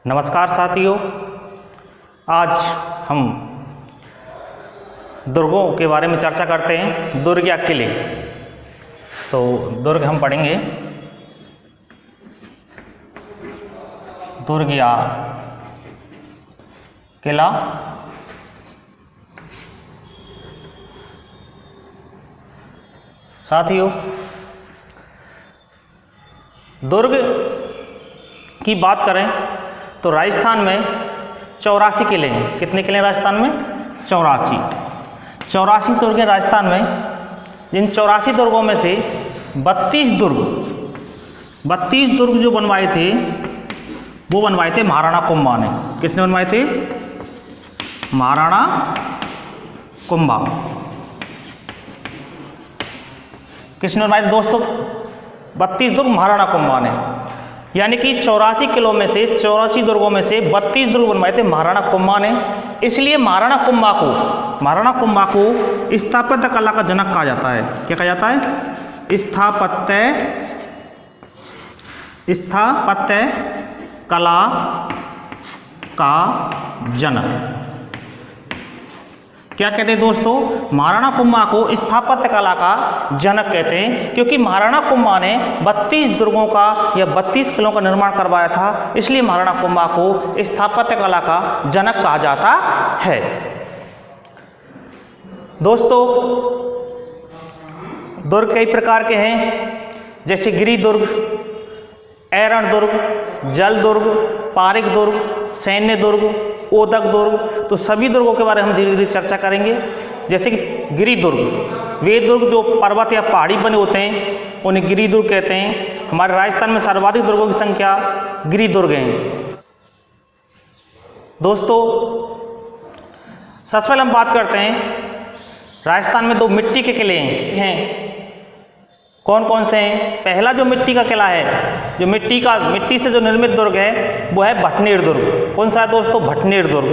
नमस्कार साथियों, आज हम दुर्गों के बारे में चर्चा करते हैं। दुर्ग या किले। तो दुर्ग हम पढ़ेंगे दुर्ग या किला। साथियों, दुर्ग की बात करें तो राजस्थान में 84 किले हैं। कितने किले हैं राजस्थान में? 84 दुर्ग हैं राजस्थान में। जिन 84 दुर्गों में से 32 दुर्ग जो बनवाए थे वो बनवाए थे महाराणा कुंभा ने। किसने बनवाए थे? महाराणा कुंभा। किसने बनवाए थे दोस्तों? 32 दुर्ग महाराणा कुंभा ने। यानी कि 84 किलों में से 84 दुर्गों में से 32 दुर्ग बनवाए थे महाराणा कुंभा ने। इसलिए महाराणा कुंभा को स्थापत्य कला का जनक कहा जाता है। क्या कहा जाता है? स्थापत्य कला का जनक। क्या कहते हैं दोस्तों? महाराणा कुंभा को स्थापत्य कला का जनक कहते हैं, क्योंकि महाराणा कुंभा ने 32 दुर्गों का या 32 किलों का निर्माण करवाया था। इसलिए महाराणा कुंभा को स्थापत्य कला का जनक कहा जाता है। दोस्तों, दुर्ग कई प्रकार के हैं, जैसे गिरि दुर्ग, ऐरण दुर्ग, जल दुर्ग, पारिक दुर्ग, सैन्य दुर्ग, ओदक दुर्ग। तो सभी दुर्गों के बारे में हम धीरे धीरे चर्चा करेंगे। जैसे कि गिरि दुर्ग, वे दुर्ग जो पर्वत या पहाड़ी बने होते हैं उन्हें गिरि दुर्ग कहते हैं। हमारे राजस्थान में सर्वाधिक दुर्गों की संख्या गिरि दुर्ग है। दोस्तों, सबसे पहले हम बात करते हैं राजस्थान में 2 मिट्टी के किले हैं। कौन कौन से हैं? पहला जो मिट्टी का किला है, जो मिट्टी से जो निर्मित दुर्ग है, वो है भटनेर दुर्ग। कौन सा है दोस्तों? भटनेर दुर्ग।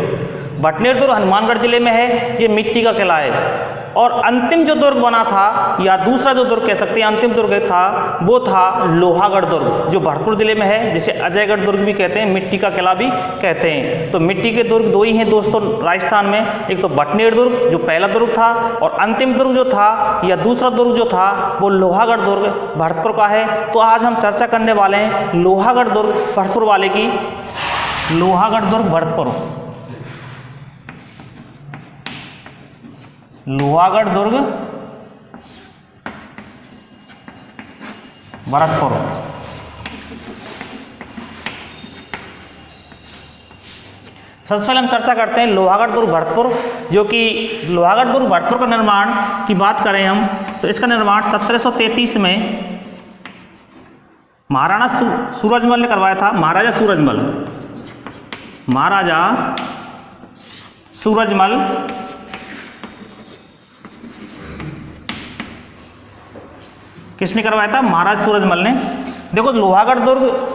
भटनेर दुर्ग हनुमानगढ़ जिले में है। ये मिट्टी का किला है। और अंतिम जो दुर्ग बना था, या दूसरा जो दुर्ग कह सकते हैं, अंतिम दुर्ग था, वो था लोहागढ़ दुर्ग, जो भरतपुर जिले में है, जिसे अजयगढ़ दुर्ग भी कहते हैं, मिट्टी का किला भी कहते हैं। तो मिट्टी के दुर्ग 2 ही हैं दोस्तों राजस्थान में। एक तो भटनेर दुर्ग जो पहला दुर्ग था, और अंतिम दुर्ग जो था या दूसरा दुर्ग जो था वो लोहागढ़ दुर्ग भरतपुर का है। तो आज हम चर्चा करने वाले हैं लोहागढ़ दुर्ग भरतपुर वाले की। लोहागढ़ दुर्ग भरतपुर, लोहागढ़ दुर्ग भरतपुर। सबसे पहले हम चर्चा करते हैं लोहागढ़ दुर्ग भरतपुर, जो कि लोहागढ़ दुर्ग भरतपुर का निर्माण की बात करें हम तो इसका निर्माण 1733 में महाराणा सूरजमल ने करवाया था। महाराजा सूरजमल किसने करवाया था? महाराज सूरजमल ने। देखो, लोहागढ़ दुर्ग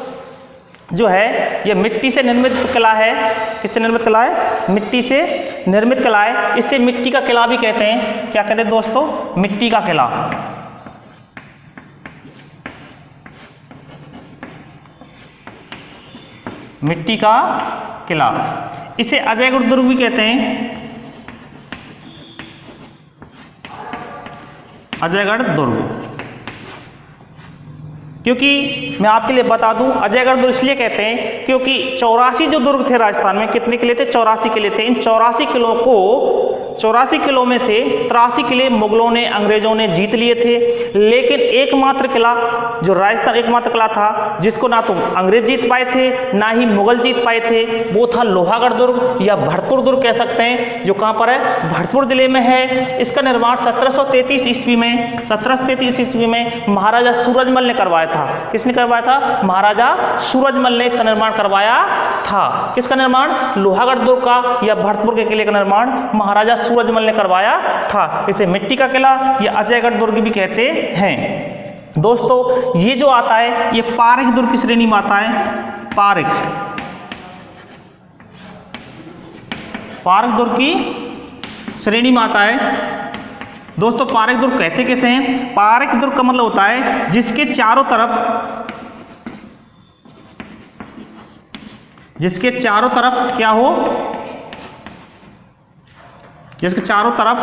जो है ये मिट्टी से निर्मित किला है। किससे निर्मित किला है? मिट्टी से निर्मित किला है। इसे मिट्टी का किला भी कहते हैं। क्या कहते हैं दोस्तों? मिट्टी का किला। मिट्टी का किला। इसे अजयगढ़ दुर्ग भी कहते हैं। अजयगढ़ दुर्ग, क्योंकि मैं आपके लिए बता दूं, अजयगढ़ दुर्ग इसलिए कहते हैं क्योंकि 84 जो दुर्ग थे राजस्थान में, कितने किले थे? 84 किले थे। इन 84 किलों में से 83 किले मुगलों ने, अंग्रेजों ने जीत लिए थे। लेकिन एकमात्र किला जो राजस्थान एकमात्र किला था जिसको ना तो अंग्रेज जीत पाए थे ना ही मुगल जीत पाए थे, वो था लोहागढ़ दुर्ग या भरतपुर दुर्ग कह सकते हैं, जो कहाँ पर है? भरतपुर जिले में है। इसका निर्माण 1733 ईस्वी में महाराजा सूरजमल ने करवाया था। किसने करवाया था? महाराजा सूरजमल ने इसका निर्माण करवाया था। किसका निर्माण? लोहागढ़ दुर्ग का या भरतपुर के किले का निर्माण महाराजा सूरजमल ने करवाया था। इसे मिट्टी का किला या अजयगढ़ दुर्ग भी कहते हैं। दोस्तों, ये जो आता है ये पारिक दुर्ग की श्रेणी में आता है। पारिक दुर्ग की श्रेणी में आता है। दोस्तों, पारिक दुर्ग कहते किसे हैं? पारिक दुर्ग का मतलब होता है जिसके चारों तरफ जिसके चारों तरफ क्या हो, जिसके चारों तरफ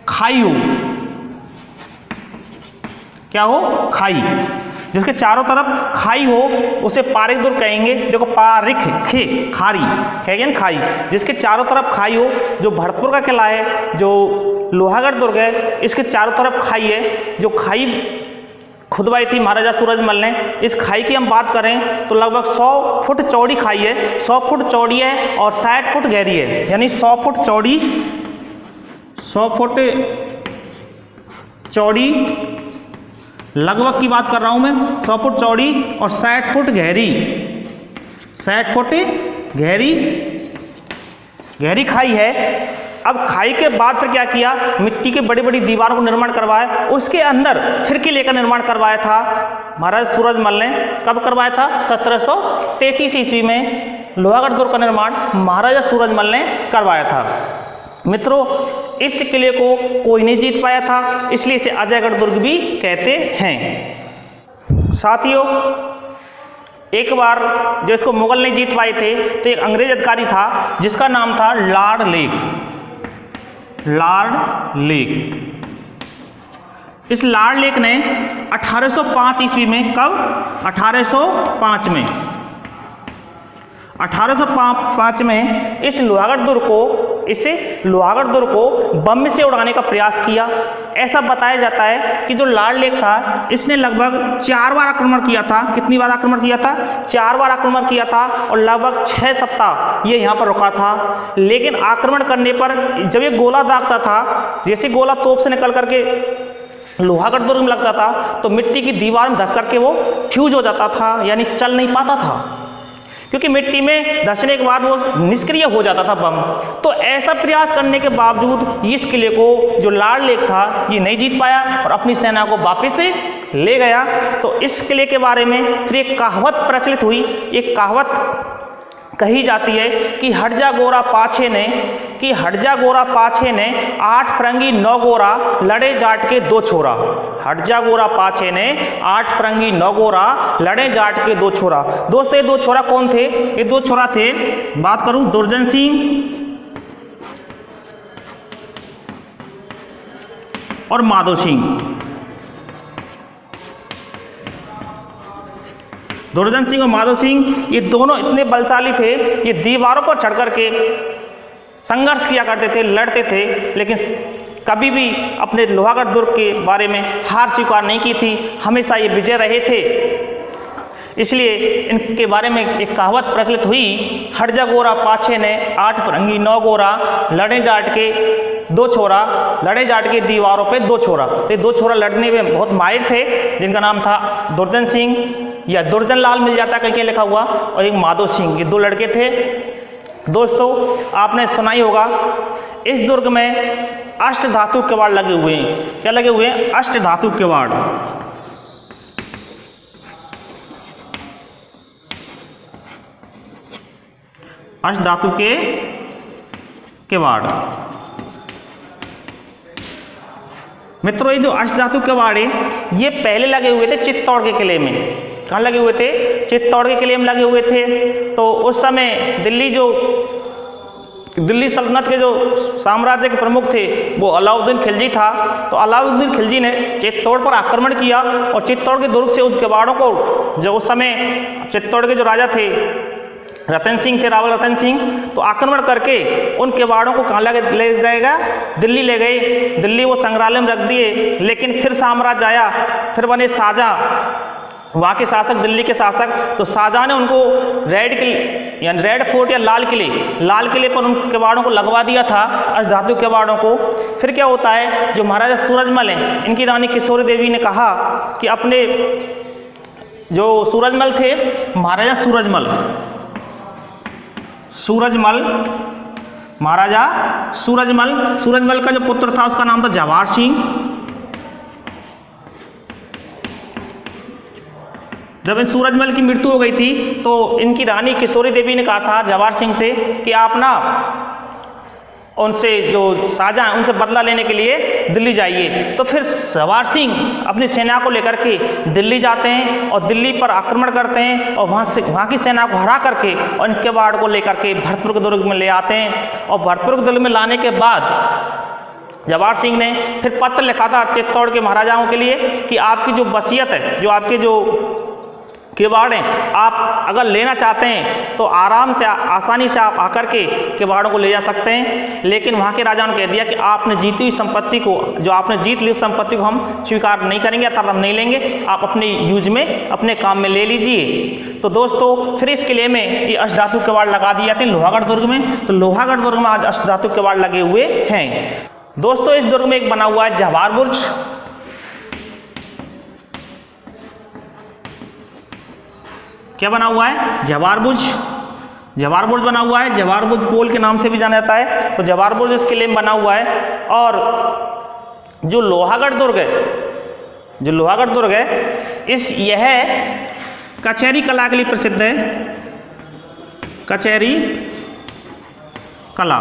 खाई हो, क्या हो, खाई, जिसके चारों तरफ खाई हो उसे पारिक दुर्ग कहेंगे। देखो पारिक खे खारी कहेंगे ना, खाई, जिसके चारों तरफ खाई हो, जो भरतपुर का किला है, जो लोहागढ़ दुर्ग है, इसके चारों तरफ खाई है। जो खाई खुदवाई थी महाराजा सूरजमल ने, इस खाई की हम बात करें तो लगभग 100 फुट चौड़ी खाई है, 100 फुट चौड़ी है और 60 फुट गहरी है, यानी 100 फुट चौड़ी, 100 फुट चौड़ी लगभग की बात कर रहा हूं मैं, 100 फुट चौड़ी और 60 फुट गहरी, 60 फुट गहरी खाई है। अब खाई के बाद फिर क्या किया, मिट्टी के बड़ी बड़ी दीवारों को निर्माण करवाया, उसके अंदर खिड़की लेकर निर्माण करवाया था महाराज सूरजमल ने। कब करवाया था, 1733 ईस्वी में लोहागढ़ दुर्ग का निर्माण महाराजा सूरजमल ने करवाया था। मित्रों, इस किले को कोई नहीं जीत पाया था, इसलिए इसे अजयगढ़ दुर्ग भी कहते हैं। साथियों, एक बार जो इसको मुगल नहीं जीत पाए थे तो एक अंग्रेज अधिकारी था जिसका नाम था लॉर्ड लेक। इस लॉर्ड लेक ने 1805 ईस्वी में, कब, 1805 में, 1805 में इस लोहागढ़ दुर्ग को बम से उड़ाने का प्रयास किया। ऐसा बताया जाता है कि जो लॉर्ड लेक था इसने लगभग 4 बार आक्रमण किया था। कितनी बार आक्रमण किया था, 4 बार आक्रमण किया था और लगभग 6 सप्ताह ये यहाँ पर रुका था। लेकिन आक्रमण करने पर जब ये गोला दागता था, जैसे गोला तोप से निकल करके लोहागढ़ दुर्ग में लगता था तो मिट्टी की दीवार में धंस करके वो फ्यूज हो जाता था, यानी चल नहीं पाता था, क्योंकि मिट्टी में धंसने के बाद वो निष्क्रिय हो जाता था बम। तो ऐसा प्रयास करने के बावजूद इस किले को जो लॉर्ड लेक था ये नहीं जीत पाया और अपनी सेना को वापस ले गया। तो इस किले के बारे में फिर एक कहावत प्रचलित हुई। एक कहावत कही जाती है कि हटजा गोरा पाछे ने, कि हटजा गोरा पाछे ने 8 फरंगी 9 गोरा लड़े जाट के 2 छोरा। हटजा गोरा पाछे ने 8 फरंगी 9 गोरा लड़े जाट के 2 छोरा। दोस्तों, ये 2 छोरा कौन थे? ये 2 छोरा थे, बात करूं, दुर्जन सिंह और माधो सिंह। दुर्जन सिंह और माधो सिंह ये दोनों इतने बलशाली थे, ये दीवारों पर चढ़ करके संघर्ष किया करते थे, लड़ते थे, लेकिन कभी भी अपने लोहागढ़ दुर्ग के बारे में हार स्वीकार नहीं की थी, हमेशा ये विजय रहे थे। इसलिए इनके बारे में एक कहावत प्रचलित हुई, हटजा गोरा पाछे ने 8 फरंगी 9 गोरा लड़े जाट के 2 छोरा, लड़े जाट के दीवारों पे 2 छोरा। तो 2 छोरा लड़ने में बहुत माहिर थे, जिनका नाम था दुर्जन सिंह या दुर्जन लाल मिल जाता कहीं कहीं लिखा हुआ, और एक माधो सिंह, ये 2 लड़के थे। दोस्तों, आपने सुना ही होगा इस दुर्ग में अष्ट धातु किवाड़ लगे हुए हैं। क्या लगे हुए हैं? अष्ट धातु किवाड़। अष्ट धातु के किवाड़। मित्रों, ये जो अष्ट धातु किवाड़ है ये पहले लगे हुए थे चित्तौड़ के किले में। कहाँ लगे हुए थे? चित्तौड़ के किले में लगे हुए थे। तो उस समय दिल्ली सल्तनत के जो साम्राज्य के प्रमुख थे वो अलाउद्दीन खिलजी था। तो अलाउद्दीन खिलजी ने चित्तौड़ पर आक्रमण किया और चित्तौड़ के दुर्ग से उन किवाड़ों को, जो उस समय चित्तौड़ के जो राजा थे रतन सिंह थे, रावल रतन सिंह, तो आक्रमण करके उन किवाड़ों को कहाँ ले जाएगा? दिल्ली ले गए। दिल्ली वो संग्रहालय में रख दिए। लेकिन फिर साम्राज्य आया, फिर बने शाहजहाँ, वहाँ के शासक, दिल्ली के शासक। तो शाहजहाँ ने उनको रेड किले यानी रेड फोर्ट या लाल किले पर उन किवाड़ों को लगवा दिया था, अष्ट धातु किवाड़ों को। फिर क्या होता है, जो महाराजा सूरजमल हैं, इनकी रानी किशोरी देवी ने कहा कि अपने जो सूरजमल थे, महाराजा महाराजा सूरजमल का जो पुत्र था उसका नाम था जवाहर सिंह। जब इन सूरजमल की मृत्यु हो गई थी तो इनकी रानी किशोरी देवी ने कहा था जवाहर सिंह से कि आप ना उनसे जो साजा हैं उनसे बदला लेने के लिए दिल्ली जाइए। तो फिर जवाहर सिंह अपनी सेना को लेकर के दिल्ली जाते हैं और दिल्ली पर आक्रमण करते हैं और वहाँ की सेना को हरा करके और इनके बाड़ को लेकर के भरतपुर के दुर्ग में ले आते हैं। और भरतपुर के दुर्ग में लाने के बाद जवाहर सिंह ने फिर पत्र लिखा था चित्तौड़ के महाराजाओं के लिए कि आपकी जो वसीयत है, जो आपके जो किवाड़ हैं, आप अगर लेना चाहते हैं तो आराम से आसानी से आप आकर के किवाड़ों को ले जा सकते हैं। लेकिन वहाँ के राजा ने कह दिया कि आपने जीती हुई संपत्ति को, जो आपने जीत ली उस संपत्ति को हम स्वीकार नहीं करेंगे अर्थात हम नहीं लेंगे, आप अपने यूज में अपने काम में ले लीजिए। तो दोस्तों फिर इस किले में ये अष्टधातु किवाड़ लगा दिए जाते हैं लोहागढ़ दुर्ग में। तो लोहागढ़ दुर्ग में आज अष्टधातु किवाड़ लगे हुए हैं। दोस्तों इस दुर्ग में एक बना हुआ है जवाहर बुर्ज। क्या बना हुआ है? जवाहर बुर्ज। जवाहर बुर्ज बना हुआ है, जवाहर बुर्ज पोल के नाम से भी जाना जाता है। तो जवाहर बुर्ज इस किले में बना हुआ है। और जो लोहागढ़ दुर्ग है, जो लोहागढ़ दुर्ग है यह कचहरी कला के लिए प्रसिद्ध है। कचहरी कला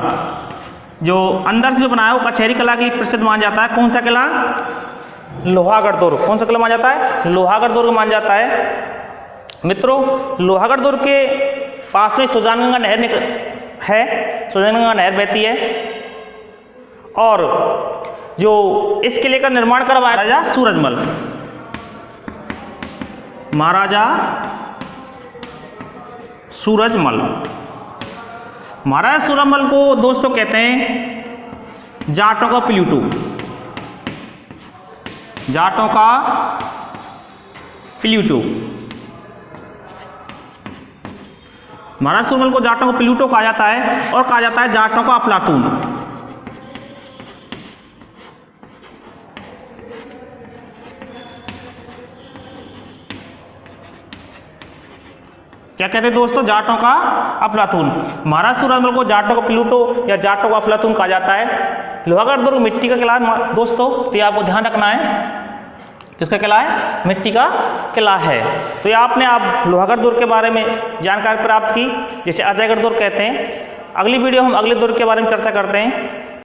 जो अंदर से जो बनाया है वो कचहरी कला के लिए प्रसिद्ध माना जाता है। कौन सा किला? लोहागढ़ दुर्ग। कौन सा किला माना जाता है? लोहागढ़ दुर्ग माना जाता है। मित्रों लोहागढ़ दुर्ग के पास में सुजानगंगा नहर है, सुजानगंगा नहर बहती है। और जो इस किले का निर्माण करवाया राजा सूरजमल, महाराजा सूरजमल। महाराजा सूरजमल को दोस्तों कहते हैं जाटों का प्लूटो। जाटों का प्लूटो। महाराज सूरजमल को जाटों को प्लूटो कहा जाता है और कहा जाता है जाटों का अफलातून। क्या कहते हैं दोस्तों? जाटों का अफलातून। महाराज सूरजमल को जाटों का प्लूटो या जाटों का अफलातून कहा जाता है। लोहागढ़ दुर्ग मिट्टी का किला है दोस्तों, तो ये आपको ध्यान रखना है। किसका किला है? मिट्टी का किला है। तो ये आपने आप लोहागढ़ दुर्ग के बारे में जानकारी प्राप्त की, जिसे अजयगढ़ दुर्ग कहते हैं। अगली वीडियो हम अगले दुर्ग के बारे में चर्चा करते हैं।